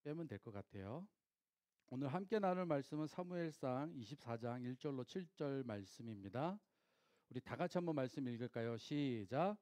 빼면 될 것 같아요. 오늘 함께 나눌 말씀은 사무엘상 24장 1절로 7절 말씀입니다. 우리 다 같이 한번 말씀 읽을까요? 시작.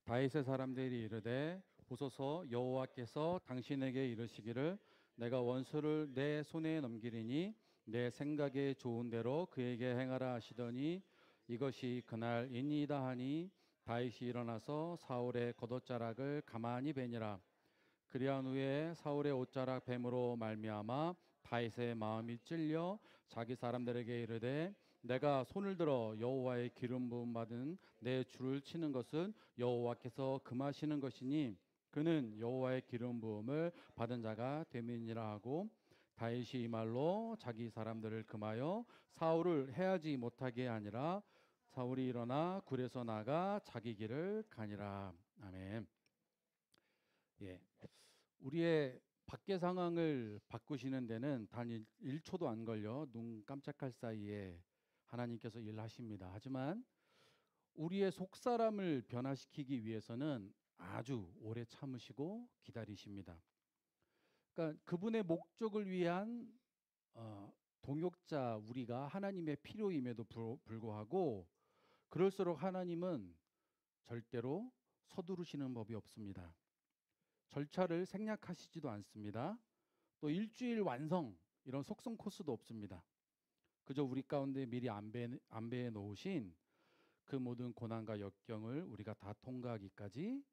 다윗의 사람들이 이르되 보소서 여호와께서 당신에게 이르시기를 내가 원수를 내 손에 넘기리니 내 생각에 좋은 대로 그에게 행하라 하시더니 이것이 그날이니이다 하니 다윗이 일어나서 사울의 겉옷자락을 가만히 베니라. 그리한 후에 사울의 옷자락 뱀으로 말미암아 다윗의 마음이 찔려 자기 사람들에게 이르되 내가 손을 들어 여호와의 기름 부음 받은 내 주를 치는 것은 여호와께서 금하시는 것이니 그는 여호와의 기름 부음을 받은 자가 됨이니라 하고 다윗이 이 말로 자기 사람들을 금하여 사울을 해하지 못하게 하니라. 사울이 일어나 굴에서 나가 자기 길을 가니라. 아멘. 예. 우리의 밖의 상황을 바꾸시는 데는 단 1초도 안 걸려 눈 깜짝할 사이에 하나님께서 일하십니다. 하지만 우리의 속사람을 변화시키기 위해서는 아주 오래 참으시고 기다리십니다. 그러니까 그분의 목적을 위한 동역자 우리가 하나님의 필요임에도 불구하고 그럴수록 하나님은 절대로 서두르시는 법이 없습니다. 절차를 생략하시지도 않습니다. 또 일주일 완성 이런 속성 코스도 없습니다. 그저 우리 가운데 미리 안배해 놓으신 그 모든 고난과 역경을 우리가 다 통과하기까지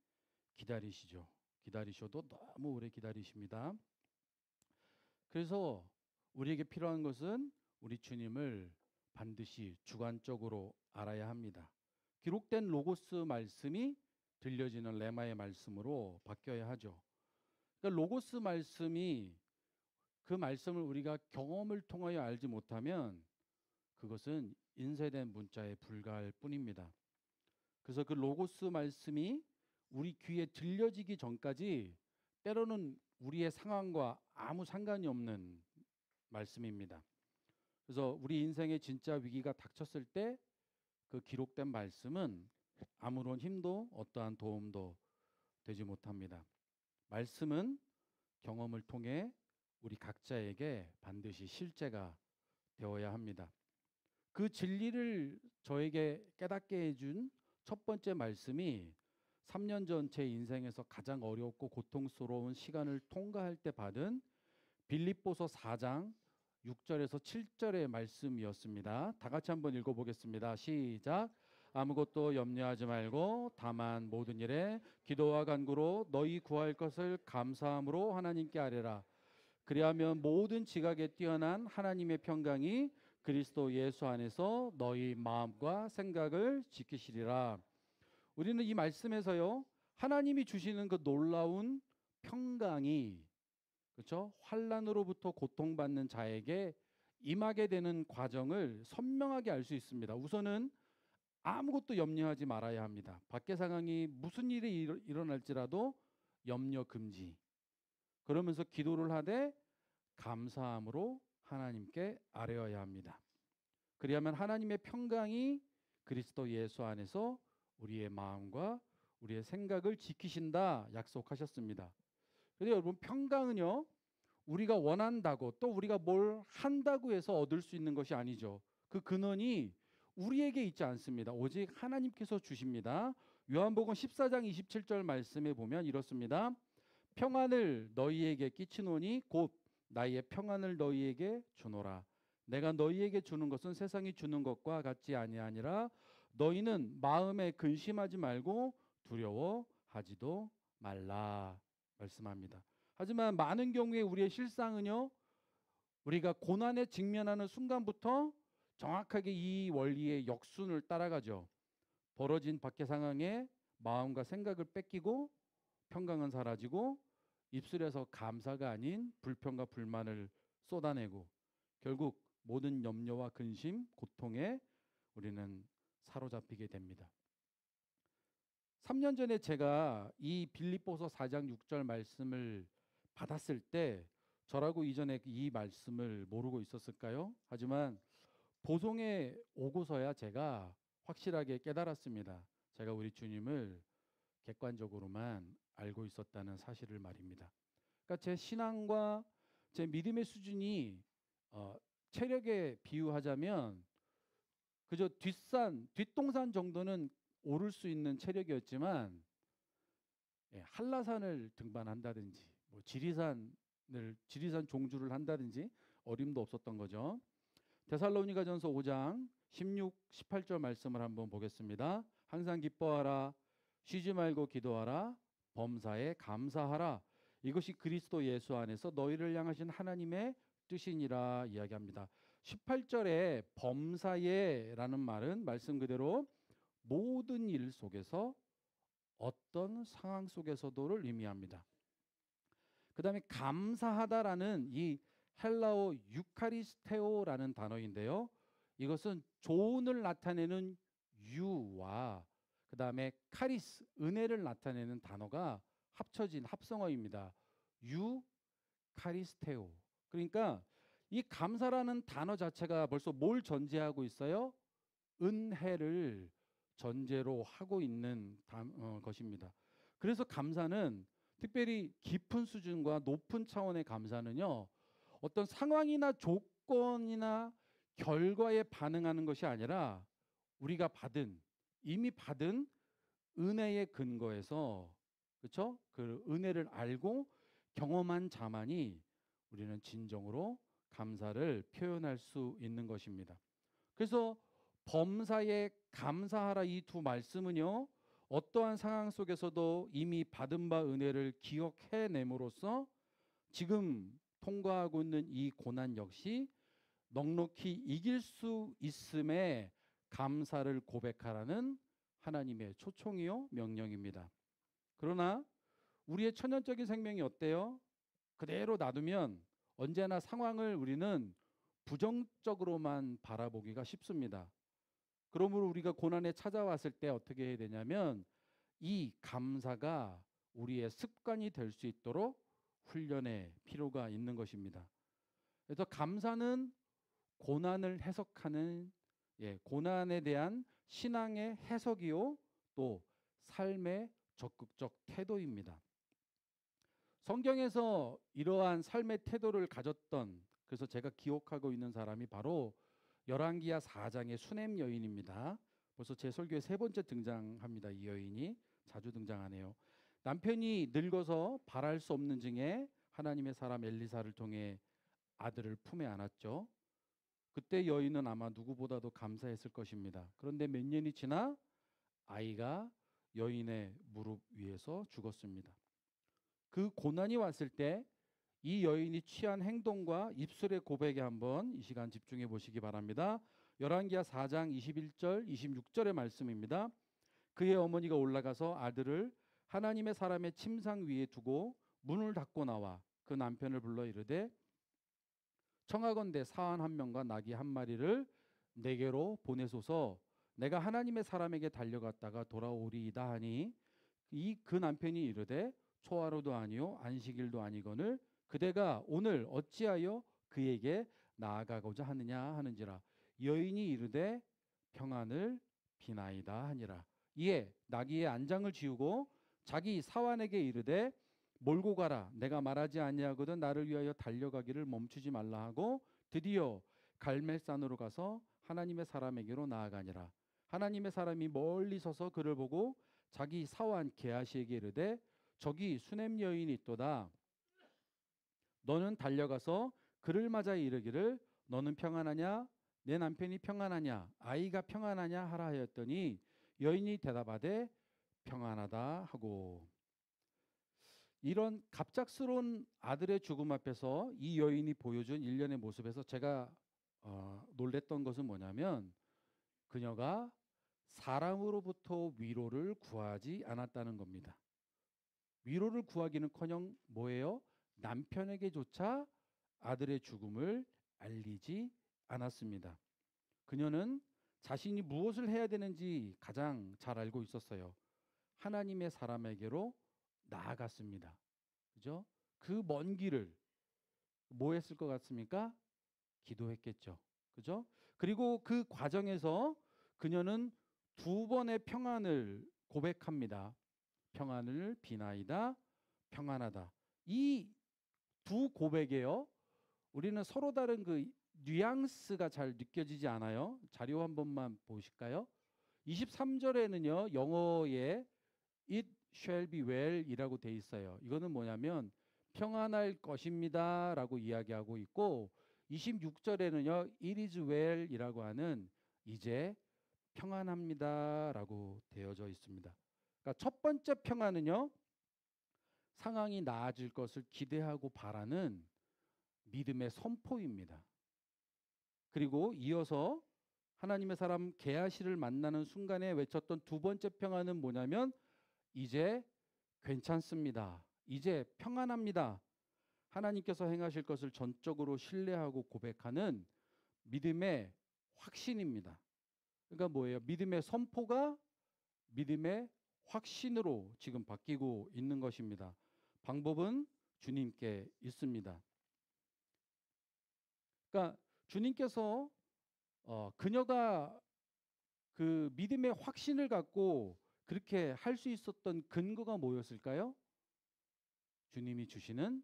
기다리시죠. 기다리셔도 너무 오래 기다리십니다. 그래서 우리에게 필요한 것은 우리 주님을 반드시 주관적으로 알아야 합니다. 기록된 로고스 말씀이 들려지는 레마의 말씀으로 바뀌어야 하죠. 그러니까 로고스 말씀이 그 말씀을 우리가 경험을 통하여 알지 못하면 그것은 인쇄된 문자에 불과할 뿐입니다. 그래서 그 로고스 말씀이 우리 귀에 들려지기 전까지 때로는 우리의 상황과 아무 상관이 없는 말씀입니다. 그래서 우리 인생의 진짜 위기가 닥쳤을 때 그 기록된 말씀은 아무런 힘도 어떠한 도움도 되지 못합니다. 말씀은 경험을 통해 우리 각자에게 반드시 실제가 되어야 합니다. 그 진리를 저에게 깨닫게 해준 첫 번째 말씀이 3년 전 제 인생에서 가장 어렵고 고통스러운 시간을 통과할 때 받은 빌립보서 4장 6절에서 7절의 말씀이었습니다. 다 같이 한번 읽어보겠습니다. 시작. 아무것도 염려하지 말고 다만 모든 일에 기도와 간구로 너희 구할 것을 감사함으로 하나님께 아뢰라. 그리하면 모든 지각에 뛰어난 하나님의 평강이 그리스도 예수 안에서 너희 마음과 생각을 지키시리라. 우리는 이 말씀에서요, 하나님이 주시는 그 놀라운 평강이, 그렇죠? 환난으로부터 고통받는 자에게 임하게 되는 과정을 선명하게 알 수 있습니다. 우선은 아무것도 염려하지 말아야 합니다. 밖의 상황이 무슨 일이 일어날지라도 염려 금지. 그러면서 기도를 하되 감사함으로 하나님께 아뢰어야 합니다. 그리하면 하나님의 평강이 그리스도 예수 안에서 우리의 마음과 우리의 생각을 지키신다 약속하셨습니다. 그런데 여러분, 평강은요, 우리가 원한다고 또 우리가 뭘 한다고 해서 얻을 수 있는 것이 아니죠. 그 근원이 우리에게 있지 않습니다. 오직 하나님께서 주십니다. 요한복음 14장 27절 말씀에 보면 이렇습니다. 평안을 너희에게 끼치노니 곧 나의 평안을 너희에게 주노라. 내가 너희에게 주는 것은 세상이 주는 것과 같지 아니하니라. 너희는 마음에 근심하지 말고 두려워하지도 말라 말씀합니다. 하지만 많은 경우에 우리의 실상은요, 우리가 고난에 직면하는 순간부터 정확하게 이 원리의 역순을 따라가죠. 벌어진 밖의 상황에 마음과 생각을 뺏기고 평강은 사라지고 입술에서 감사가 아닌 불평과 불만을 쏟아내고 결국 모든 염려와 근심, 고통에 우리는 사로잡히게 됩니다. 3년 전에 제가 이 빌립보서 4장 6절 말씀을 받았을 때 저라고 이전에 이 말씀을 모르고 있었을까요? 하지만 보송에 오고서야 제가 확실하게 깨달았습니다. 제가 우리 주님을 객관적으로만 알고 있었다는 사실을 말입니다. 그러니까 제 신앙과 제 믿음의 수준이 체력에 비유하자면 그저 뒷동산 정도는 오를 수 있는 체력이었지만 한라산을 등반한다든지 뭐 지리산 종주를 한다든지 어림도 없었던 거죠. 데살로니가전서 5장 16, 18절 말씀을 한번 보겠습니다. 항상 기뻐하라, 쉬지 말고 기도하라, 범사에 감사하라. 이것이 그리스도 예수 안에서 너희를 향하신 하나님의 뜻이니라 이야기합니다. 18절에 범사에라는 말은 말씀 그대로 모든 일 속에서 어떤 상황 속에서도를 의미합니다. 그 다음에 감사하다라는 이 헬라어 유카리스테오라는 단어인데요. 이것은 조언을 나타내는 유와 그 다음에 카리스, 은혜를 나타내는 단어가 합쳐진 합성어입니다. 유카리스테오. 그러니까 이 감사라는 단어 자체가 벌써 뭘 전제하고 있어요? 은혜를 전제로 하고 있는 것입니다. 그래서 감사는 특별히 깊은 수준과 높은 차원의 감사는요. 어떤 상황이나 조건이나 결과에 반응하는 것이 아니라 우리가 이미 받은 은혜의 근거에서 그렇죠? 그 은혜를 알고 경험한 자만이 우리는 진정으로 감사를 표현할 수 있는 것입니다. 그래서 범사에 감사하라 이 두 말씀은요. 어떠한 상황 속에서도 이미 받은 바 은혜를 기억해냄으로써 지금 통과하고 있는 이 고난 역시 넉넉히 이길 수 있음에 감사를 고백하라는 하나님의 초청이요 명령입니다. 그러나 우리의 천연적인 생명이 어때요? 그대로 놔두면 언제나 상황을 우리는 부정적으로만 바라보기가 쉽습니다. 그러므로 우리가 고난에 찾아왔을 때 어떻게 해야 되냐면 이 감사가 우리의 습관이 될 수 있도록 훈련의 필요가 있는 것입니다. 그래서 감사는 고난을 해석하는 고난에 대한 신앙의 해석이요 또 삶의 적극적 태도입니다. 성경에서 이러한 삶의 태도를 가졌던 그래서 제가 기억하고 있는 사람이 바로 열왕기하 4장의 수넴 여인입니다. 벌써 제 설교에 세 번째 등장합니다. 이 여인이 자주 등장하네요. 남편이 늙어서 발할 수 없는 징에 하나님의 사람 엘리사를 통해 아들을 품에 안았죠. 그때 여인은 아마 누구보다도 감사했을 것입니다. 그런데 몇 년이 지나 아이가 여인의 무릎 위에서 죽었습니다. 그 고난이 왔을 때 이 여인이 취한 행동과 입술의 고백에 한번 이 시간 집중해 보시기 바랍니다. 열왕기하 4장 21절 26절의 말씀입니다. 그의 어머니가 올라가서 아들을 하나님의 사람의 침상 위에 두고 문을 닫고 나와 그 남편을 불러 이르되 청하건대 사환 한 명과 나귀 한 마리를 내게로 보내소서. 내가 하나님의 사람에게 달려갔다가 돌아오리이다 하니 그 남편이 이르되 초하루도 아니요 안식일도 아니거늘 그대가 오늘 어찌하여 그에게 나아가고자 하느냐 하는지라. 여인이 이르되 평안을 비나이다 하니라. 이에 나귀의 안장을 지우고 자기 사환에게 이르되 몰고 가라. 내가 말하지 아니하거든 나를 위하여 달려가기를 멈추지 말라 하고 드디어 갈멜산으로 가서 하나님의 사람에게로 나아가니라. 하나님의 사람이 멀리 서서 그를 보고 자기 사환 게하시에게 이르되 저기 수넴 여인이 있도다. 너는 달려가서 그를 맞아 이르기를 너는 평안하냐? 내 남편이 평안하냐? 아이가 평안하냐? 하라 하였더니 여인이 대답하되 평안하다 하고. 이런 갑작스러운 아들의 죽음 앞에서 이 여인이 보여준 일련의 모습에서 제가 놀랬던 것은 뭐냐면 그녀가 사람으로부터 위로를 구하지 않았다는 겁니다. 위로를 구하기는커녕 뭐예요? 남편에게조차 아들의 죽음을 알리지 않았습니다. 그녀는 자신이 무엇을 해야 되는지 가장 잘 알고 있었어요. 하나님의 사람에게로 나아갔습니다. 그죠? 그 먼 길을 뭐 했을 것 같습니까? 기도했겠죠. 그죠? 그리고 그 과정에서 그녀는 두 번의 평안을 고백합니다. 평안을 비나이다, 평안하다. 이 두 고백에요. 우리는 서로 다른 그 뉘앙스가 잘 느껴지지 않아요. 자료 한 번만 보실까요? 23절에는요. 영어에 It shall be well 이라고 돼 있어요. 이거는 뭐냐면 평안할 것입니다 라고 이야기하고 있고 26절에는요. It is well 이라고 하는 이제 평안합니다 라고 되어져 있습니다. 그러니까 첫 번째 평안은요. 상황이 나아질 것을 기대하고 바라는 믿음의 선포입니다. 그리고 이어서 하나님의 사람 게하시를 만나는 순간에 외쳤던 두 번째 평안은 뭐냐면 이제 괜찮습니다. 이제 평안합니다. 하나님께서 행하실 것을 전적으로 신뢰하고 고백하는 믿음의 확신입니다. 그러니까 뭐예요? 믿음의 선포가 믿음의 확신으로 지금 바뀌고 있는 것입니다. 방법은 주님께 있습니다. 그러니까 주님께서 그녀가 그 믿음의 확신을 갖고 그렇게 할 수 있었던 근거가 뭐였을까요? 주님이 주시는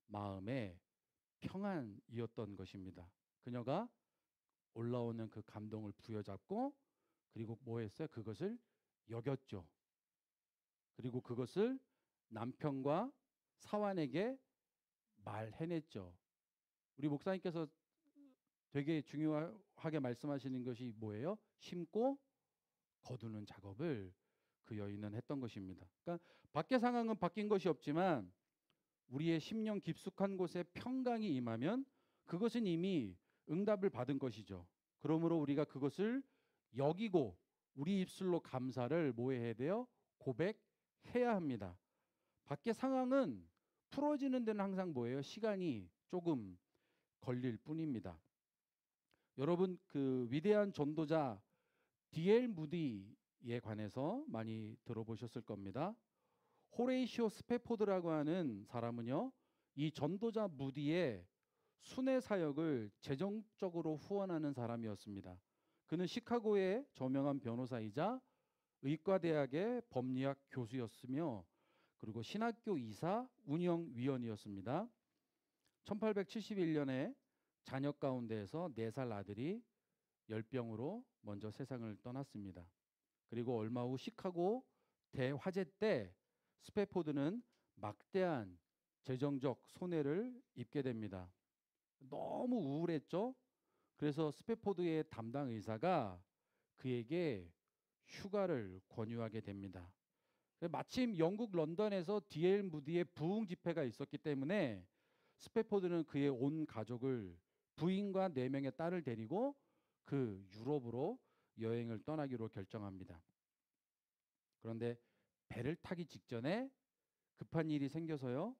마음의 평안이었던 것입니다. 그녀가 올라오는 그 감동을 부여잡고 그리고 뭐 했어요? 그것을 여겼죠. 그리고 그것을 남편과 사환에게 말해냈죠. 우리 목사님께서 되게 중요하게 말씀하시는 것이 뭐예요? 심고 거두는 작업을 그 여인은 했던 것입니다. 그러니까 밖의 상황은 바뀐 것이 없지만 우리의 심령 깊숙한 곳에 평강이 임하면 그것은 이미 응답을 받은 것이죠. 그러므로 우리가 그것을 여기고 우리 입술로 감사를 뭐 해야 돼요? 고백해야 합니다. 밖의 상황은 풀어지는 데는 항상 뭐예요? 시간이 조금 걸릴 뿐입니다. 여러분 그 위대한 전도자 D.L. 무디에 관해서 많이 들어보셨을 겁니다. 호레이시오 스페포드라고 하는 사람은요. 이 전도자 무디의 순회 사역을 재정적으로 후원하는 사람이었습니다. 그는 시카고의 저명한 변호사이자 의과대학의 법리학 교수였으며 그리고 신학교 이사 운영위원이었습니다. 1871년에 자녀 가운데에서 4살 아들이 열병으로 먼저 세상을 떠났습니다. 그리고 얼마 후 시카고 대화재 때 스페포드는 막대한 재정적 손해를 입게 됩니다. 너무 우울했죠. 그래서 스페포드의 담당 의사가 그에게 휴가를 권유하게 됩니다. 마침 영국 런던에서 D.L. 무디의 부흥 집회가 있었기 때문에 스페포드는 그의 온 가족을 부인과 4명의 딸을 데리고 그 유럽으로 여행을 떠나기로 결정합니다. 그런데 배를 타기 직전에 급한 일이 생겨서요.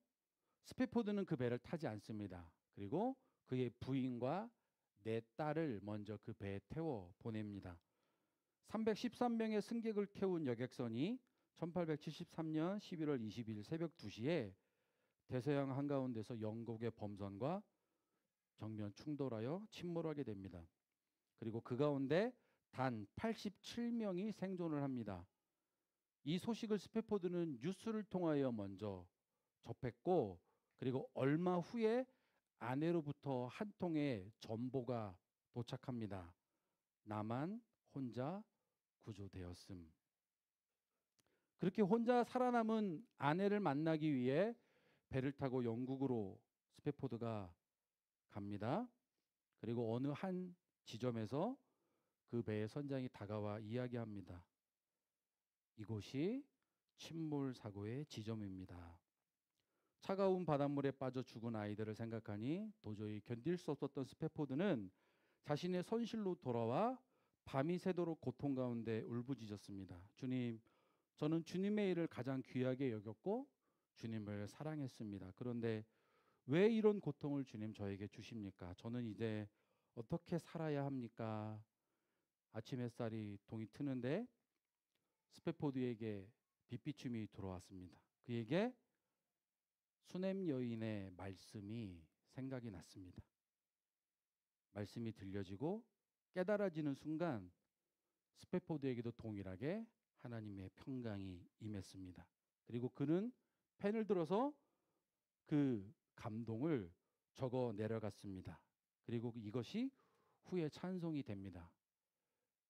스페포드는 그 배를 타지 않습니다. 그리고 그의 부인과 4딸을 먼저 그 배에 태워 보냅니다. 313명의 승객을 태운 여객선이 1873년 11월 20일 새벽 2시에 대서양 한가운데서 영국의 범선과 정면 충돌하여 침몰하게 됩니다. 그리고 그 가운데 단 87명이 생존을 합니다. 이 소식을 스페포드는 뉴스를 통하여 먼저 접했고 그리고 얼마 후에 아내로부터 한 통의 전보가 도착합니다. 나만 혼자 구조되었음. 그렇게 혼자 살아남은 아내를 만나기 위해 배를 타고 영국으로 스페포드가 갑니다. 그리고 어느 한 지점에서 그 배의 선장이 다가와 이야기합니다. 이곳이 침몰 사고의 지점입니다. 차가운 바닷물에 빠져 죽은 아이들을 생각하니 도저히 견딜 수 없었던 스페포드는 자신의 선실로 돌아와 밤이 새도록 고통 가운데 울부짖었습니다. 주님, 저는 주님의 일을 가장 귀하게 여겼고 주님을 사랑했습니다. 그런데 왜 이런 고통을 주님 저에게 주십니까? 저는 이제 어떻게 살아야 합니까? 아침 햇살이 동이 트는데 스페포드에게 빛비춤이 들어왔습니다. 그에게 수냄 여인의 말씀이 생각이 났습니다. 말씀이 들려지고 깨달아지는 순간 스페포드에게도 동일하게 하나님의 평강이 임했습니다. 그리고 그는 펜을 들어서 그 감동을 적어 내려갔습니다. 그리고 이것이 후에 찬송이 됩니다.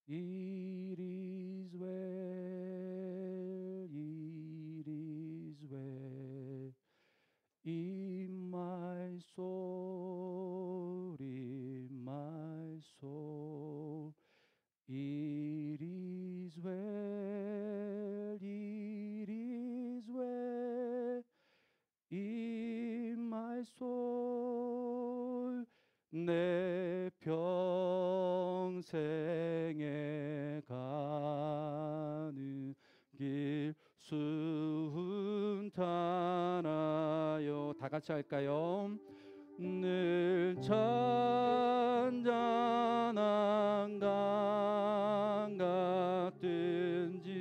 It is well, it is well, in my soul, in my soul. It is well, it is well, in my soul. 내 평생에 가는 길 순탄하여. 다 같이 할까요? 늘 잔잔한 강 같든지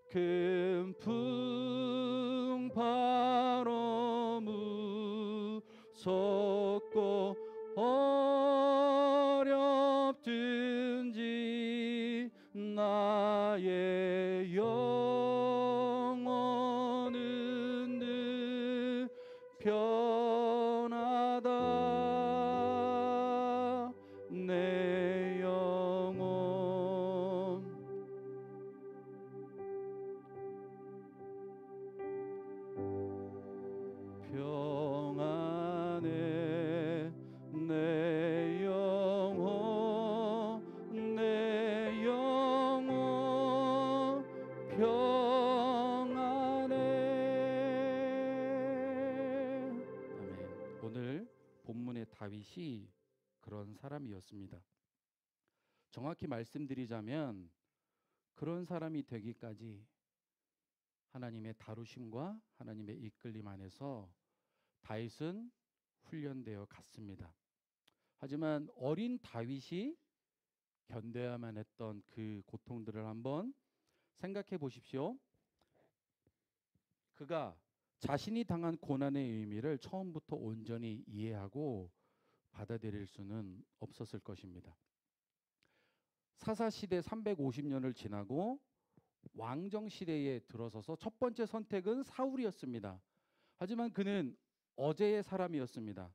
큰 풍파로 무섭고 어렵든지 나의 영혼은 늘 편하다. 내 영혼 평안해. 내 영혼, 내 영혼 평안해. 아멘. 오늘 본문의 다윗이 그런 사람이었습니다. 정확히 말씀드리자면 그런 사람이 되기까지 하나님의 다루심과 하나님의 이끌림 안에서 다윗은 훈련되어 갔습니다. 하지만 어린 다윗이 견뎌야만 했던 그 고통들을 한번 생각해 보십시오. 그가 자신이 당한 고난의 의미를 처음부터 온전히 이해하고 받아들일 수는 없었을 것입니다. 사사시대 350년을 지나고 왕정시대에 들어서서 첫 번째 선택은 사울이었습니다. 하지만 그는 어제의 사람이었습니다.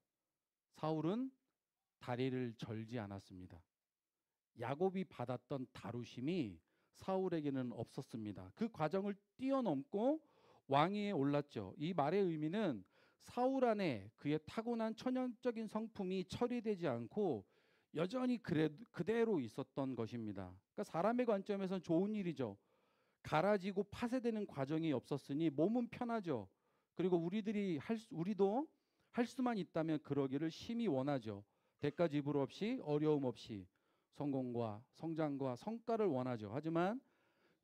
사울은 다리를 절지 않았습니다. 야곱이 받았던 다루심이 사울에게는 없었습니다. 그 과정을 뛰어넘고 왕위에 올랐죠. 이 말의 의미는 사울 안에 그의 타고난 천연적인 성품이 처리되지 않고 여전히 그대로 있었던 것입니다. 그러니까 사람의 관점에서는 좋은 일이죠. 갈아지고 파쇄되는 과정이 없었으니 몸은 편하죠. 그리고 우리도 할 수만 있다면 그러기를 심히 원하죠. 대가 지불 없이 어려움 없이 성공과 성장과 성과를 원하죠. 하지만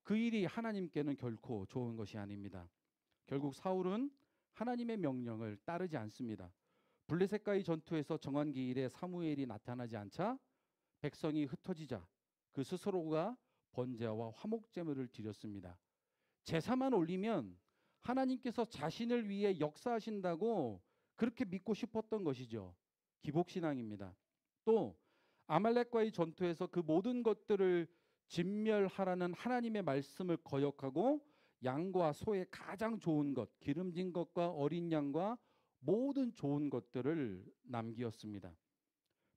그 일이 하나님께는 결코 좋은 것이 아닙니다. 결국 사울은 하나님의 명령을 따르지 않습니다. 블레셋과의 전투에서 정한 기일에 사무엘이 나타나지 않자 백성이 흩어지자 그 스스로가 번제와 화목제물을 드렸습니다. 제사만 올리면 하나님께서 자신을 위해 역사하신다고 그렇게 믿고 싶었던 것이죠. 기복신앙입니다. 또 아말렉과의 전투에서 그 모든 것들을 진멸하라는 하나님의 말씀을 거역하고 양과 소의 가장 좋은 것, 기름진 것과 어린 양과 모든 좋은 것들을 남기었습니다.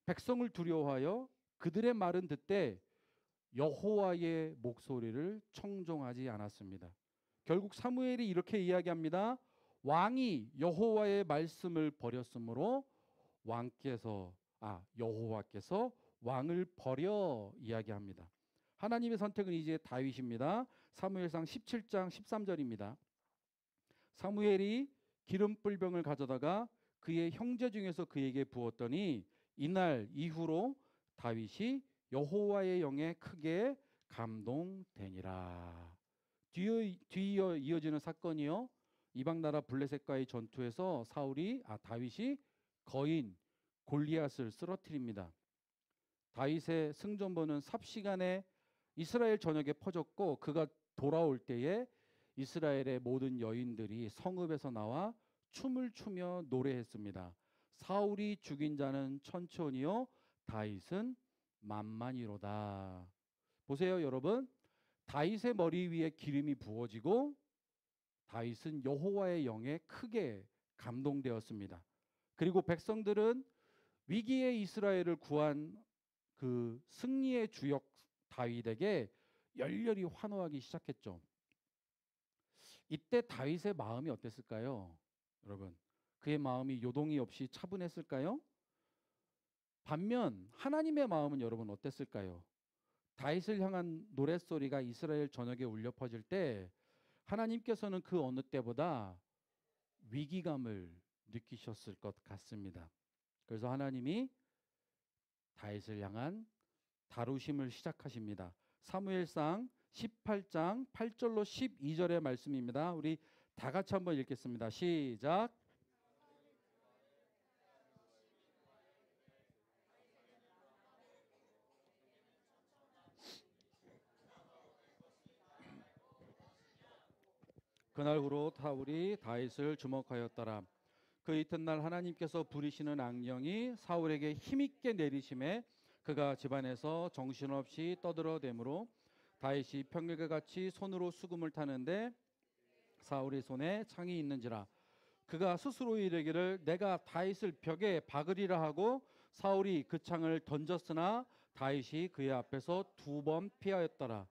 백성을 두려워하여 그들의 말은 듣되 여호와의 목소리를 청종하지 않았습니다. 결국 사무엘이 이렇게 이야기합니다. 왕이 여호와의 말씀을 버렸으므로 여호와께서 왕을 버려 이야기합니다. 하나님의 선택은 이제 다윗입니다. 사무엘상 17장 13절입니다. 사무엘이 기름불병을 가져다가 그의 형제 중에서 그에게 부었더니 이날 이후로 다윗이 여호와의 영에 크게 감동되니라. 뒤이어 이어지는 사건이요. 이방 나라 블레셋과의 전투에서 다윗이 거인 골리앗을 쓰러뜨립니다. 다윗의 승전보는 삽시간에 이스라엘 전역에 퍼졌고 그가 돌아올 때에 이스라엘의 모든 여인들이 성읍에서 나와 춤을 추며 노래했습니다. 사울이 죽인 자는 천천히요 다윗은 만만이로다. 보세요, 여러분. 다윗의 머리 위에 기름이 부어지고 다윗은 여호와의 영에 크게 감동되었습니다. 그리고 백성들은 위기의 이스라엘을 구한 그 승리의 주역 다윗에게 열렬히 환호하기 시작했죠. 이때 다윗의 마음이 어땠을까요? 여러분, 그의 마음이 요동이 없이 차분했을까요? 반면 하나님의 마음은 여러분 어땠을까요? 다윗을 향한 노랫소리가 이스라엘 전역에 울려 퍼질 때 하나님께서는 그 어느 때보다 위기감을 느끼셨을 것 같습니다. 그래서 하나님이 다윗을 향한 다루심을 시작하십니다. 사무엘상 18장 8절로 12절의 말씀입니다. 우리 다 같이 한번 읽겠습니다. 시작. 그날 후로 사울이 다윗을 주목하였더라. 그 이튿날 하나님께서 부리시는 악령이 사울에게 힘있게 내리심에 그가 집안에서 정신없이 떠들어대므로 다윗이 평일과 같이 손으로 수금을 타는데 사울의 손에 창이 있는지라. 그가 스스로 이르기를 내가 다윗을 벽에 박으리라 하고 사울이 그 창을 던졌으나 다윗이 그의 앞에서 2번 피하였더라.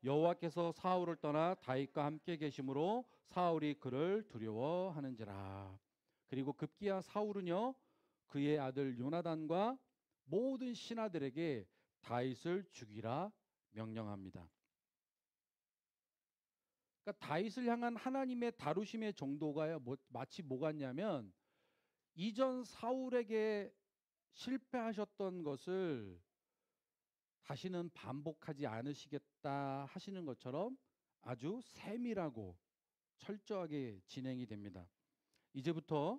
여호와께서 사울을 떠나 다윗과 함께 계심으로 사울이 그를 두려워하는지라. 그리고 급기야 사울은요 그의 아들 요나단과 모든 신하들에게 다윗을 죽이라 명령합니다. 그러니까 다윗을 향한 하나님의 다루심의 정도가 마치 뭐 같냐면 이전 사울에게 실패하셨던 것을 다시는 반복하지 않으시겠다 하시는 것처럼 아주 세밀하고 철저하게 진행이 됩니다. 이제부터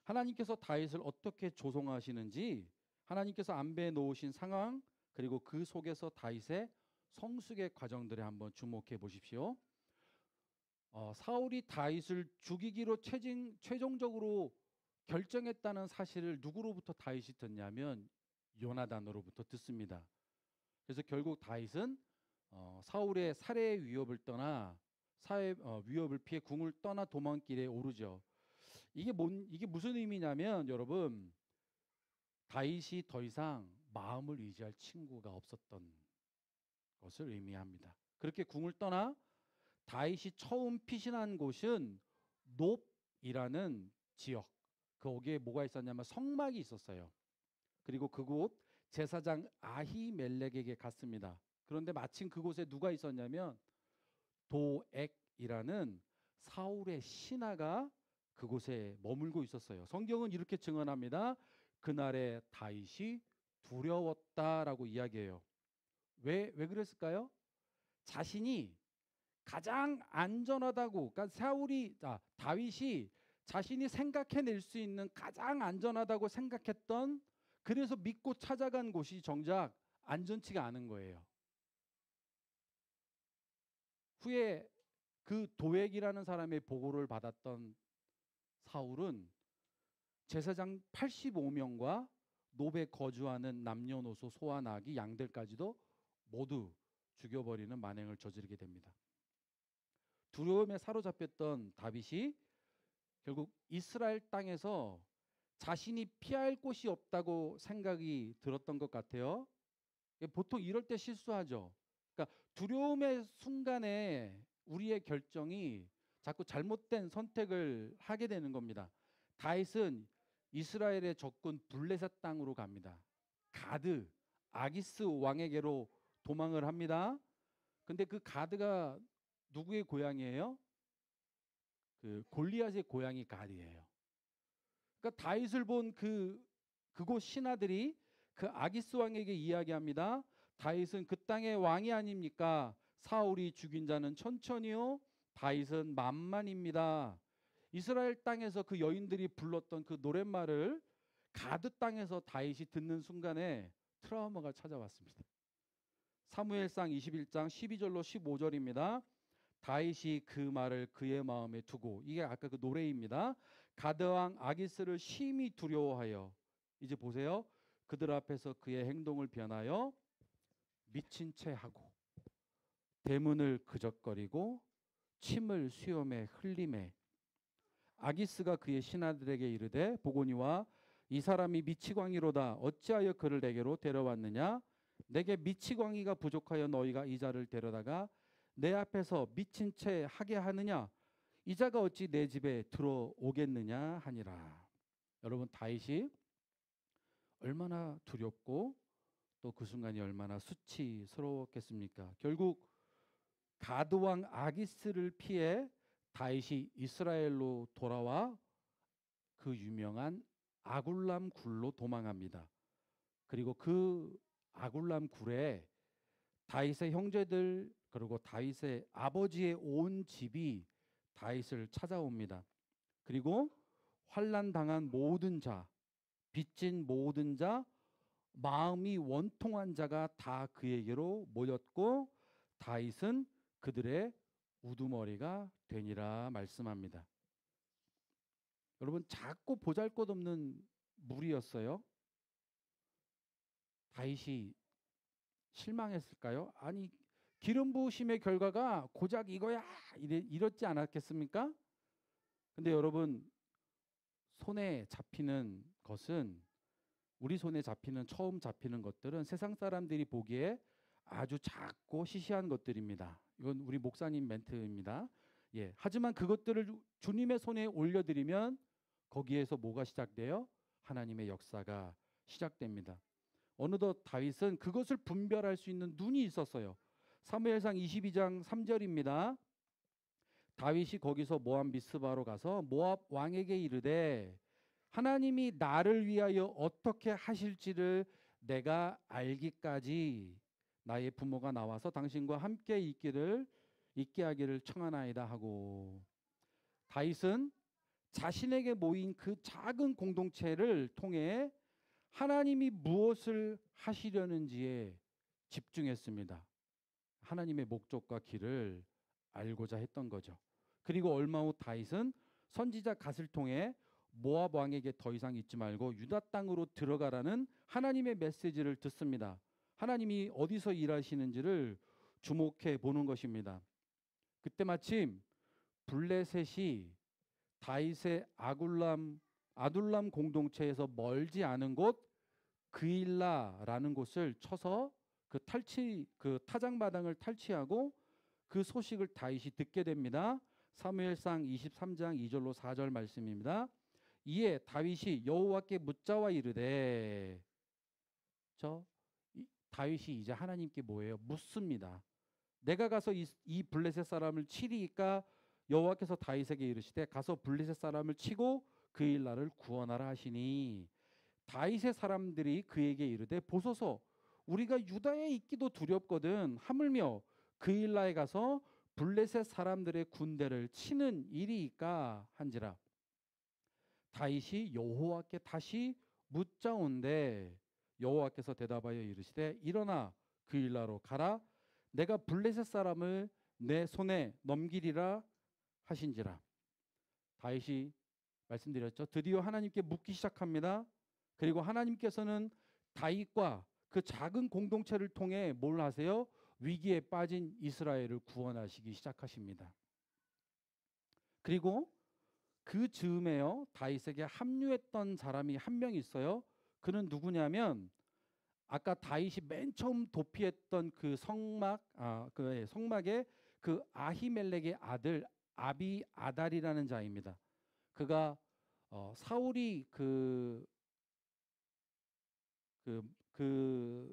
하나님께서 다윗을 어떻게 조성하시는지 하나님께서 안배해 놓으신 상황 그리고 그 속에서 다윗의 성숙의 과정들에 한번 주목해 보십시오. 사울이 다윗을 죽이기로 최종적으로 결정했다는 사실을 누구로부터 다윗이 듣냐면 요나단으로부터 듣습니다. 그래서 결국 다윗은 사울의 살해 위협을 떠나 위협을 피해 궁을 떠나 도망길에 오르죠. 이게 무슨 의미냐면 여러분 다윗이 더 이상 마음을 의지할 친구가 없었던 것을 의미합니다. 그렇게 궁을 떠나 다윗이 처음 피신한 곳은 놉이라는 지역. 거기에 뭐가 있었냐면 성막이 있었어요. 그리고 그곳 제사장 아히멜렉에게 갔습니다. 그런데 마침 그곳에 누가 있었냐면 도액이라는 사울의 신하가 그곳에 머물고 있었어요. 성경은 이렇게 증언합니다. 그날의 다윗이 두려웠다라고 이야기해요. 왜 그랬을까요? 자신이 가장 안전하다고, 그러니까 다윗이 자신이 생각해낼 수 있는 가장 안전하다고 생각했던 그래서 믿고 찾아간 곳이 정작 안전치가 않은 거예요. 후에 그 도액이라는 사람의 보고를 받았던 사울은 제사장 85명과 노베 거주하는 남녀노소 소와 나귀 양들까지도 모두 죽여버리는 만행을 저지르게 됩니다. 두려움에 사로잡혔던 다윗이 결국 이스라엘 땅에서 자신이 피할 곳이 없다고 생각이 들었던 것 같아요. 보통 이럴 때 실수하죠. 그러니까 두려움의 순간에 우리의 결정이 자꾸 잘못된 선택을 하게 되는 겁니다. 다윗은 이스라엘의 적군 블레셋 땅으로 갑니다. 가드, 아기스 왕에게로 도망을 합니다. 근데 그 가드가 누구의 고향이에요? 그 골리앗의 고향이 가드예요. 그러니까 다윗을 본 그곳 신하들이 그 아기스 왕에게 이야기합니다. 다윗은 그 땅의 왕이 아닙니까? 사울이 죽인 자는 천천히요, 다윗은 만만입니다. 이스라엘 땅에서 그 여인들이 불렀던 그 노랫말을 가드 땅에서 다윗이 듣는 순간에 트라우마가 찾아왔습니다. 사무엘상 21장 12절로 15절입니다. 다윗이 그 말을 그의 마음에 두고, 이게 아까 그 노래입니다. 가드왕 아기스를 심히 두려워하여, 이제 보세요. 그들 앞에서 그의 행동을 변하여 미친 채 하고 대문을 그적거리고 침을 수염에 흘리매, 아기스가 그의 신하들에게 이르되 보거니와 이 사람이 미치광이로다. 어찌하여 그를 내게로 데려왔느냐? 내게 미치광이가 부족하여 너희가 이 자를 데려다가 내 앞에서 미친 채 하게 하느냐? 이 자가 어찌 내 집에 들어오겠느냐 하니라. 여러분, 다윗이 얼마나 두렵고 또 그 순간이 얼마나 수치스러웠겠습니까? 결국 가드왕 아기스를 피해 다윗이 이스라엘로 돌아와 그 유명한 아굴람 굴로 도망합니다. 그리고 그 아굴람 굴에 다윗의 형제들 그리고 다윗의 아버지의 온 집이 다윗을 찾아옵니다. 그리고 환난 당한 모든 자, 빚진 모든 자, 마음이 원통한 자가 다 그에게로 모였고 다윗은 그들의 우두머리가 되니라 말씀합니다. 여러분, 작고 보잘것없는 무리였어요. 다윗이 실망했을까요? 아니, 기름 부으심의 결과가 고작 이거야 이렇지 않았겠습니까? 근데 여러분, 손에 잡히는 것은, 우리 손에 잡히는, 처음 잡히는 것들은 세상 사람들이 보기에 아주 작고 시시한 것들입니다. 이건 우리 목사님 멘트입니다. 예, 하지만 그것들을 주님의 손에 올려드리면 거기에서 뭐가 시작돼요? 하나님의 역사가 시작됩니다. 어느덧 다윗은 그것을 분별할 수 있는 눈이 있었어요. 사무엘상 22장 3절입니다. 다윗이 거기서 모압 미스바로 가서 모압 왕에게 이르되 하나님이 나를 위하여 어떻게 하실지를 내가 알기까지 나의 부모가 나와서 당신과 함께 있게 하기를 청하나이다 하고, 다윗은 자신에게 모인 그 작은 공동체를 통해 하나님이 무엇을 하시려는지에 집중했습니다. 하나님의 목적과 길을 알고자 했던 거죠. 그리고 얼마 후 다윗은 선지자 갓을 통해 모압 왕에게 더 이상 있지 말고 유다 땅으로 들어가라는 하나님의 메시지를 듣습니다. 하나님이 어디서 일하시는지를 주목해 보는 것입니다. 그때 마침 블레셋이 다윗의 아둘람 공동체에서 멀지 않은 곳 그일라라는 곳을 쳐서 그 타작마당을 탈취하고 그 소식을 다윗이 듣게 됩니다. 사무엘상 23장 2절로 4절 말씀입니다. 이에 다윗이 여호와께 묻자와 이르되, 다윗이 이제 하나님께 뭐예요? 묻습니다. 내가 가서 이 블레셋 사람을 치리이까? 여호와께서 다윗에게 이르시되 가서 블레셋 사람을 치고 그일라를 구원하라 하시니, 다윗의 사람들이 그에게 이르되 보소서 우리가 유다에 있기도 두렵거든 하물며 그일라에 가서 블레셋 사람들의 군대를 치는 일이이까 한지라. 다윗이 여호와께 다시 묻자온데 여호와께서 대답하여 이르시되 일어나 그일라로 가라. 내가 블레셋 사람을 내 손에 넘기리라 하신지라. 다윗이 말씀드렸죠. 드디어 하나님께 묻기 시작합니다. 그리고 하나님께서는 다윗과 그 작은 공동체를 통해 뭘 하세요? 위기에 빠진 이스라엘을 구원하시기 시작하십니다. 그리고 그 즈음에요, 다윗에게 합류했던 사람이 한 명 있어요. 그는 누구냐면 아까 다윗이 맨 처음 도피했던 그 성막의 그 아히멜렉의 아들 아비아달이라는 자입니다. 그가 사울이 그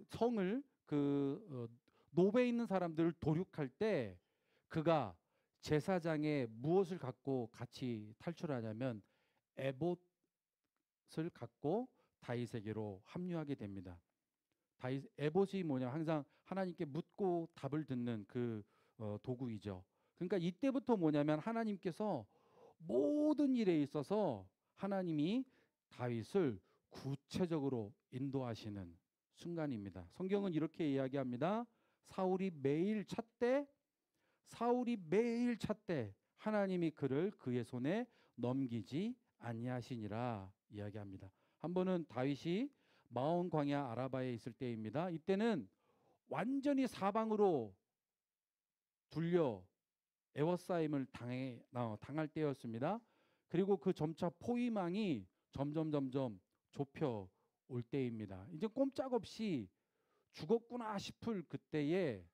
성을 노베에 있는 사람들을 도륙할 때 그가 제사장에 무엇을 갖고 같이 탈출하냐면 에봇을 갖고 다윗에게로 합류하게 됩니다. 에봇이 뭐냐, 항상 하나님께 묻고 답을 듣는 그 도구이죠. 그러니까 이때부터 뭐냐면 하나님께서 모든 일에 있어서 하나님이 다윗을 구체적으로 인도하시는 순간입니다. 성경은 이렇게 이야기합니다. 사울이 매일 찾되 하나님이 그를 그의 손에 넘기지 아니하시니라 이야기합니다. 한 번은 다윗이 마온 광야 아라바에 있을 때입니다. 이때는 완전히 사방으로 둘려 에워싸임을 당할 때였습니다. 그리고 그 점차 포위망이 점점 좁혀 올 때입니다. 이제 꼼짝없이 죽었구나 싶을 그때에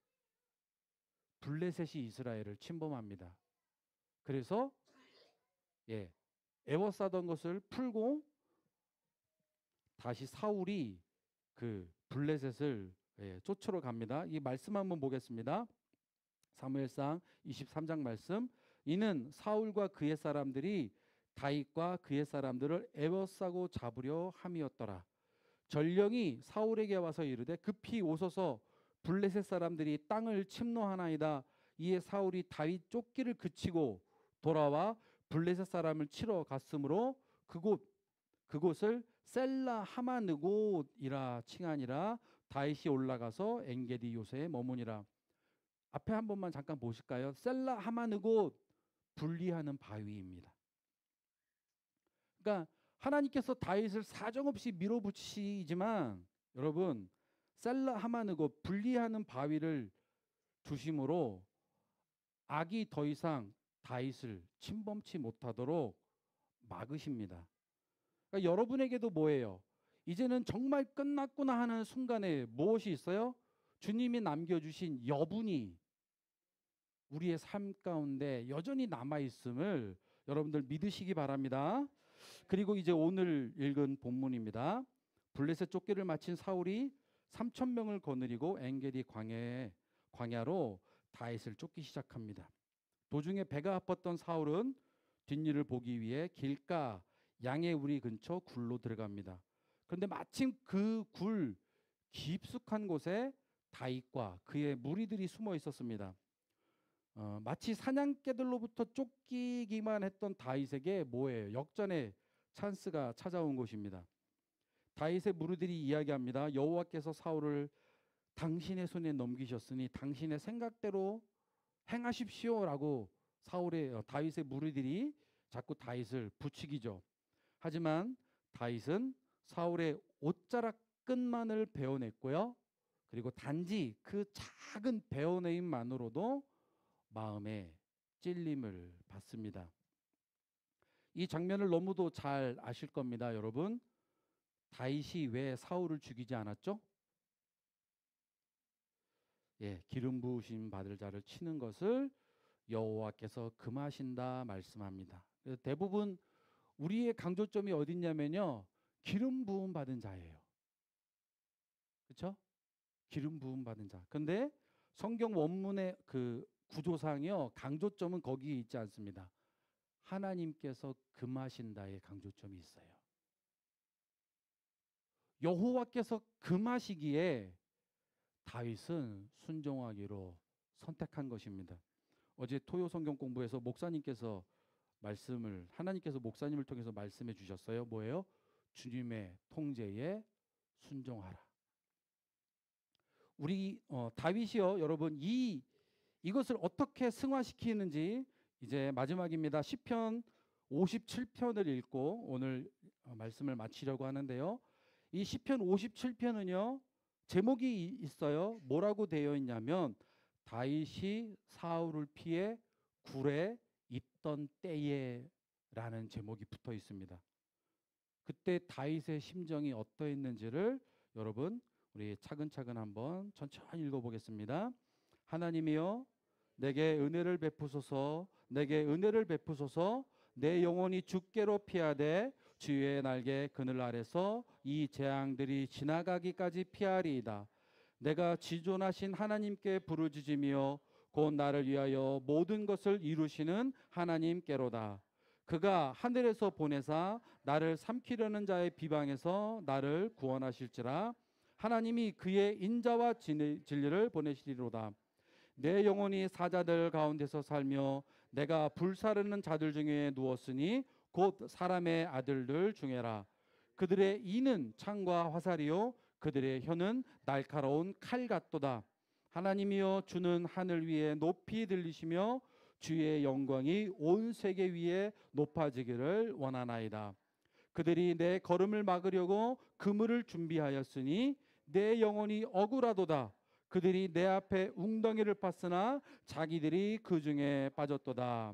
블레셋이 이스라엘을 침범합니다. 그래서 에워싸던 것을 풀고 다시 사울이 그 블레셋을 쫓으러 갑니다. 이 말씀 한번 보겠습니다. 사무엘상 23장 말씀. 이는 사울과 그의 사람들이 다윗과 그의 사람들을 에워싸고 잡으려 함이었더라. 전령이 사울에게 와서 이르되 급히 오소서 블레셋 사람들이 땅을 침노하나이다. 이에 사울이 다윗 쫓기를 그치고 돌아와 블레셋 사람을 치러 갔으므로 그곳을 셀라 하마느곳이라 칭하니라. 다윗이 올라가서 엔게디 요새에 머무니라. 앞에 한 번만 잠깐 보실까요? 셀라 하마느곳, 분리하는 바위입니다. 그러니까 하나님께서 다윗을 사정없이 밀어붙이지만 여러분 셀라 하마느곳, 분리하는 바위를 두심으로 악이 더 이상 다윗을 침범치 못하도록 막으십니다. 그러니까 여러분에게도 뭐예요? 이제는 정말 끝났구나 하는 순간에 무엇이 있어요? 주님이 남겨주신 여분이 우리의 삶 가운데 여전히 남아있음을 여러분들 믿으시기 바랍니다. 그리고 이제 오늘 읽은 본문입니다. 블레셋 쫓기를 마친 사울이 3,000명을 거느리고 엔게디 광야로 다윗을 쫓기 시작합니다. 도중에 배가 아팠던 사울은 뒷일을 보기 위해 길가 양의 우리 근처 굴로 들어갑니다. 그런데 마침 그 굴 깊숙한 곳에 다윗과 그의 무리들이 숨어 있었습니다. 마치 사냥개들로부터 쫓기기만 했던 다윗에게 뭐예요? 역전의 찬스가 찾아온 것입니다. 다윗의 무리들이 이야기합니다. 여호와께서 사울을 당신의 손에 넘기셨으니 당신의 생각대로 행하십시오라고 다윗의 무리들이 자꾸 다윗을 부추기죠. 하지만 다윗은 사울의 옷자락 끝만을 베어냈고요. 그리고 단지 그 작은 베어내임만으로도 마음에 찔림을 받습니다. 이 장면을 너무도 잘 아실 겁니다, 여러분. 다윗이 왜 사울을 죽이지 않았죠? 기름 부으심 받을 자를 치는 것을 여호와께서 금하신다 말씀합니다. 대부분 우리의 강조점이 어딨냐면요, 기름 부음 받은 자예요. 그렇죠? 기름 부음 받은 자. 근데 성경 원문의 그 구조상이요, 강조점은 거기에 있지 않습니다. 하나님께서 금하신다의 강조점이 있어요. 여호와께서 금하시기에 다윗은 순종하기로 선택한 것입니다. 어제 토요 성경 공부에서 하나님께서 목사님을 통해서 말씀해 주셨어요. 뭐예요? 주님의 통제에 순종하라. 우리 다윗이요, 여러분 이것을 어떻게 승화시키는지 이제 마지막입니다. 시편 57편을 읽고 오늘 말씀을 마치려고 하는데요. 이 시편 57편은요, 제목이 있어요. 뭐라고 되어 있냐면 다윗이 사울을 피해 굴에 있던 때에라는 제목이 붙어 있습니다. 그때 다윗의 심정이 어떠했는지를 여러분 우리 차근차근 한번 천천히 읽어보겠습니다. 하나님이여 내게 은혜를 베푸소서, 내게 은혜를 베푸소서. 내 영혼이 주께로 피하되 주의 날개 그늘 아래서 이 재앙들이 지나가기까지 피하리이다. 내가 지존하신 하나님께 부르짖으며 곧 나를 위하여 모든 것을 이루시는 하나님께로다. 그가 하늘에서 보내사 나를 삼키려는 자의 비방에서 나를 구원하실지라. 하나님이 그의 인자와 진리를 보내시리로다. 내 영혼이 사자들 가운데서 살며 내가 불사르는 자들 중에 누웠으니 곧 사람의 아들들 중에라. 그들의 이는 창과 화살이요 그들의 혀는 날카로운 칼 같도다. 하나님이여 주는 하늘 위에 높이 들리시며 주의 영광이 온 세계 위에 높아지기를 원하나이다. 그들이 내 걸음을 막으려고 그물을 준비하였으니 내 영혼이 억울하도다. 그들이 내 앞에 웅덩이를 팠으나 자기들이 그 중에 빠졌도다.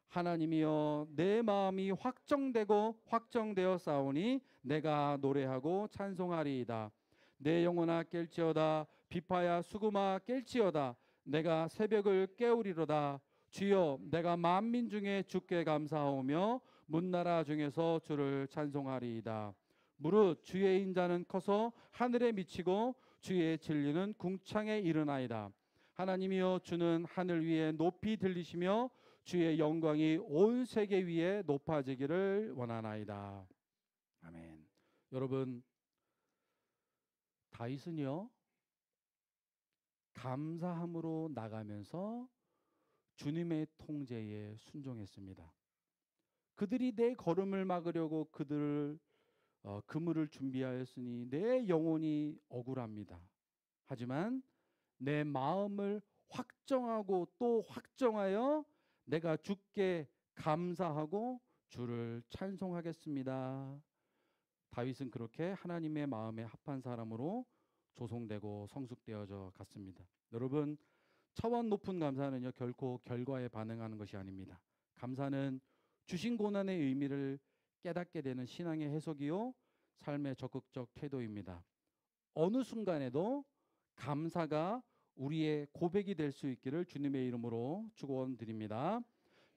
하나님이여 내 마음이 확정되어 싸우니 내가 노래하고 찬송하리이다. 내 영혼아 깰지어다. 비파야 수금아 깰지어다. 내가 새벽을 깨우리로다. 주여 내가 만민 중에 주께 감사하오며 문나라 중에서 주를 찬송하리이다. 무릇 주의 인자는 커서 하늘에 미치고 주의 진리는 궁창에 이르나이다. 하나님이여 주는 하늘 위에 높이 들리시며 주의 영광이 온 세계 위에 높아지기를 원하나이다. 아멘. 여러분, 다윗은요 감사함으로 나가면서 주님의 통제에 순종했습니다. 그들이 내 걸음을 막으려고 그물을 준비하였으니 내 영혼이 억울합니다. 하지만 내 마음을 확정하고 또 확정하여 내가 주께 감사하고 주를 찬송하겠습니다. 다윗은 그렇게 하나님의 마음에 합한 사람으로 조성되고 성숙되어져 갔습니다. 여러분, 차원 높은 감사는요 결코 결과에 반응하는 것이 아닙니다. 감사는 주신 고난의 의미를 깨닫게 되는 신앙의 해석이요 삶의 적극적 태도입니다. 어느 순간에도 감사가 우리의 고백이 될 수 있기를 주님의 이름으로 축원드립니다.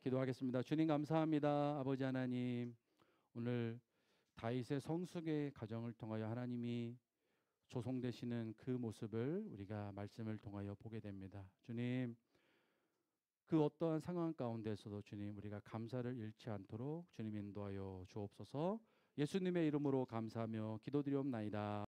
기도하겠습니다. 주님 감사합니다. 아버지 하나님, 오늘 다윗의 성숙의 과정을 통하여 하나님이 조성되시는 그 모습을 우리가 말씀을 통하여 보게 됩니다. 주님, 그 어떠한 상황 가운데서도 주님 우리가 감사를 잃지 않도록 주님 인도하여 주옵소서. 예수님의 이름으로 감사하며 기도드리옵나이다.